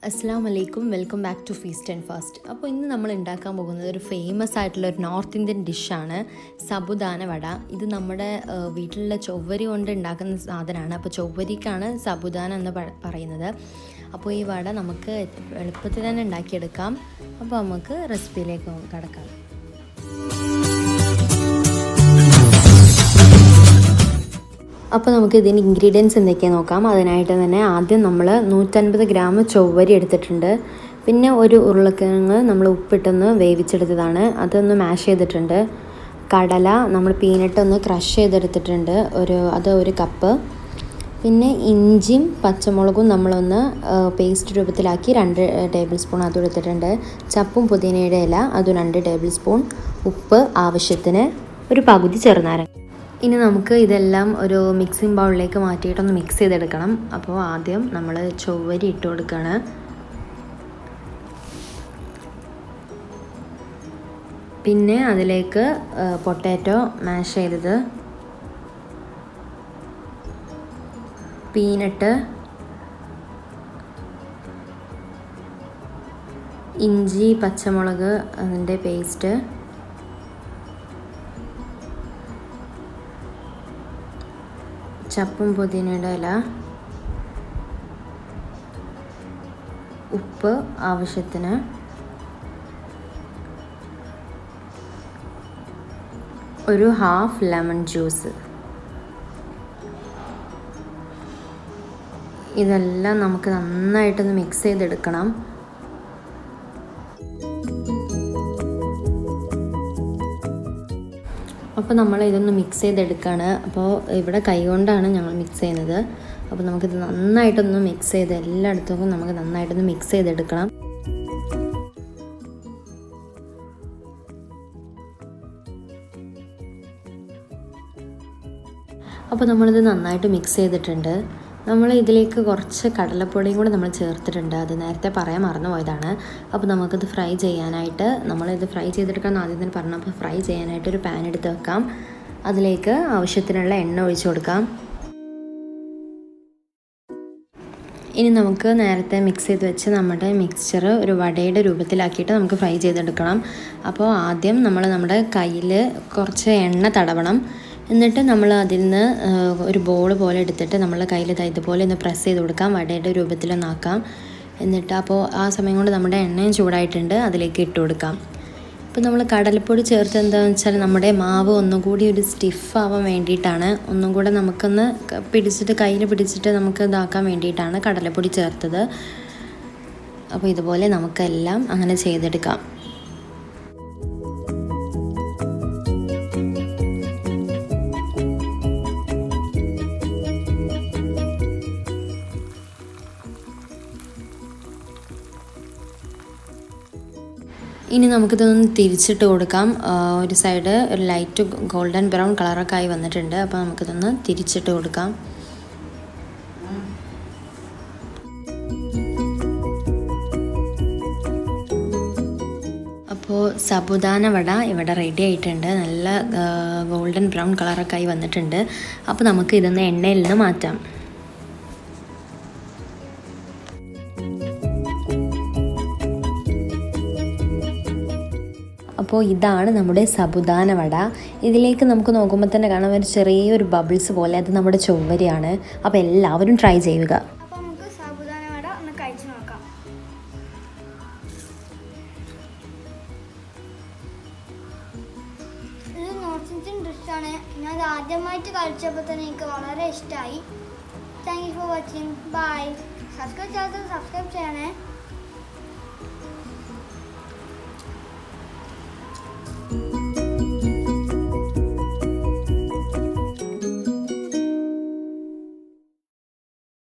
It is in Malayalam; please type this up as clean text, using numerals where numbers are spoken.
അസ്സലാമു അലൈക്കും, welcome back to feast and fast. അപ്പോൾ ഇന്ന് നമ്മൾ ഉണ്ടാക്കാൻ പോകുന്നത് ഒരു ഫേമസ് ആയിട്ടുള്ള ഒരു നോർത്ത് ഇന്ത്യൻ ഡിഷാണ് സബുദാന വട. ഇത് നമ്മുടെ വീട്ടിലുള്ള ചൊവ്വരി കൊണ്ട് ഉണ്ടാക്കുന്ന സാധനമാണ്. അപ്പോൾ ചൊവ്വരിക്കാണ് സബുദാന എന്ന് പറയുന്നത്. അപ്പോൾ ഈ വട നമുക്ക് എളുപ്പത്തിൽ തന്നെ ഉണ്ടാക്കിയെടുക്കാം. അപ്പോൾ നമുക്ക് റെസിപ്പിയിലേക്ക് കടക്കാം. അപ്പോൾ നമുക്ക് ഇതിന് ഇൻഗ്രീഡിയൻസ് എന്തൊക്കെയാണ് നോക്കാം. അതിനായിട്ട് തന്നെ ആദ്യം നമ്മൾ 150 ഗ്രാം ചൊവ്വരി എടുത്തിട്ടുണ്ട്. പിന്നെ ഒരു ഉരുളക്കിഴങ്ങ് നമ്മൾ ഉപ്പിട്ടൊന്ന് വേവിച്ചെടുത്തതാണ്, അതൊന്ന് മാഷ് ചെയ്തിട്ടുണ്ട്. കടല നമ്മൾ പീനട്ട് ഒന്ന് ക്രഷ് ചെയ്തെടുത്തിട്ടുണ്ട്, ഒരു കപ്പ്. പിന്നെ ഇഞ്ചിയും പച്ചമുളകും നമ്മളൊന്ന് പേസ്റ്റ് രൂപത്തിലാക്കി 2 ടേബിൾ സ്പൂൺ അതും എടുത്തിട്ടുണ്ട്. ചപ്പും പുതിനയുടെ ഇല അതും 2 ടേബിൾ സ്പൂൺ. ഉപ്പ് ആവശ്യത്തിന്, ഒരു പകുതി ചെറുനാരങ്ങ. ഇനി നമുക്ക് ഇതെല്ലാം ഒരു മിക്സിംഗ് ബൗളിലേക്ക് മാറ്റിയിട്ടൊന്ന് മിക്സ് ചെയ്തെടുക്കണം. അപ്പോൾ ആദ്യം നമ്മൾ ചൊവ്വരി ഇട്ട് കൊടുക്കുകയാണ്. പിന്നെ അതിലേക്ക് പൊട്ടാറ്റോ മാഷ് ചെയ്തത്, പീനട്ട്, ഇഞ്ചി പച്ചമുളക് അതിൻ്റെ പേസ്റ്റ്, ചപ്പും പുതിനയുടെ ഇല, ഉപ്പ് ആവശ്യത്തിന്, ഒരു ഹാഫ് ലെമൺ ജ്യൂസ്. ഇതെല്ലാം നമുക്ക് നന്നായിട്ടൊന്ന് മിക്സ് ചെയ്തെടുക്കണം. അപ്പോൾ നമ്മൾ ഇതൊന്ന് മിക്സ് ചെയ്തെടുക്കുകയാണ്. അപ്പോൾ ഇവിടെ കൈ കൊണ്ടാണ് ഞങ്ങൾ മിക്സ് ചെയ്യുന്നത്. അപ്പോൾ നമുക്കിത് നന്നായിട്ടൊന്ന് മിക്സ് ചെയ്ത് എല്ലായിടത്തും നമുക്ക് നന്നായിട്ടൊന്ന് മിക്സ് ചെയ്തെടുക്കണം. അപ്പോൾ നമ്മളിത് നന്നായിട്ട് മിക്സ് ചെയ്തിട്ടുണ്ട്. നമ്മൾ ഇതിലേക്ക് കുറച്ച് കടലപ്പൊടിയും കൂടെ നമ്മൾ ചേർത്തിട്ടുണ്ട്, അത് നേരത്തെ പറയാൻ മറന്നു പോയതാണ്. അപ്പോൾ നമുക്കിത് ഫ്രൈ ചെയ്യാനായിട്ട്, നമ്മളിത് ഫ്രൈ ചെയ്തെടുക്കണം ആദ്യം തന്നെ പറഞ്ഞു. അപ്പോൾ ഫ്രൈ ചെയ്യാനായിട്ട് ഒരു പാൻ എടുത്ത് വെക്കാം. അതിലേക്ക് ആവശ്യത്തിനുള്ള എണ്ണ ഒഴിച്ചു കൊടുക്കാം. ഇനി നമുക്ക് നേരത്തെ മിക്സ് ചെയ്ത് വെച്ച് നമ്മുടെ മിക്സ്ചർ ഒരു വടയുടെ രൂപത്തിലാക്കിയിട്ട് നമുക്ക് ഫ്രൈ ചെയ്തെടുക്കണം. അപ്പോൾ ആദ്യം നമ്മുടെ കയ്യിൽ കുറച്ച് എണ്ണ തടവണം. എന്നിട്ട് നമ്മൾ അതിൽ നിന്ന് ഒരു ബോൾ പോലെ എടുത്തിട്ട് നമ്മളെ കയ്യിൽ ഇതുപോലെ ഒന്ന് പ്രസ് ചെയ്ത് കൊടുക്കാം, വടയുടെ രൂപത്തിലൊന്നാക്കാം. എന്നിട്ട് അപ്പോൾ ആ സമയം കൊണ്ട് നമ്മുടെ എണ്ണയും ചൂടായിട്ടുണ്ട്, അതിലേക്ക് ഇട്ട് കൊടുക്കാം. ഇപ്പോൾ നമ്മൾ കടലപ്പൊടി ചേർത്ത് എന്താണെന്ന് വെച്ചാൽ നമ്മുടെ മാവ് ഒന്നും കൂടി ഒരു സ്റ്റിഫ് ആവാൻ വേണ്ടിയിട്ടാണ്, ഒന്നും കൂടെ നമുക്കൊന്ന് കയ്യിൽ പിടിച്ചിട്ട് നമുക്ക് ഇതാക്കാൻ വേണ്ടിയിട്ടാണ് കടലപ്പൊടി ചേർത്തത്. അപ്പോൾ ഇതുപോലെ നമുക്കെല്ലാം അങ്ങനെ ചെയ്തെടുക്കാം. ഇനി നമുക്കിതൊന്ന് തിരിച്ചിട്ട് കൊടുക്കാം. ഒരു സൈഡ് ഒരു ലൈറ്റ് ഗോൾഡൻ ബ്രൗൺ കളറൊക്കെ ആയി വന്നിട്ടുണ്ട്. അപ്പോൾ നമുക്കിതൊന്ന് തിരിച്ചിട്ട് കൊടുക്കാം. അപ്പോൾ സബുദാന വട ഇവിടെ റെഡി ആയിട്ടുണ്ട്. നല്ല ഗോൾഡൻ ബ്രൗൺ കളറൊക്കെ ആയി വന്നിട്ടുണ്ട്. അപ്പോൾ നമുക്ക് ഇതൊന്ന് എണ്ണയിൽ നിന്ന് മാറ്റാം. അപ്പോൾ ഇതാണ് നമ്മുടെ സബുദാന വട. ഇതിലേക്ക് നമുക്ക് നോക്കുമ്പോൾ തന്നെ കാണാൻ ഒരു ചെറിയൊരു ബബിൾസ് പോലെ, അത് നമ്മുടെ ചൊവ്വരിയാണ്. അപ്പോൾ എല്ലാവരും ട്രൈ ചെയ്യുക. അപ്പോൾ നമുക്ക് സബുദാന വട ഒന്ന് കഴിച്ചു നോക്കാം. ഇത് നോർത്ത് ഇന്ത്യൻ ഡിഷാണ്. ഞാൻ ഇത് ആദ്യമായിട്ട് കഴിച്ചപ്പോൾ തന്നെ എനിക്ക് വളരെ ഇഷ്ടമായി. Thank you for watching. Bye. Subscribe ചെയ്യണേ.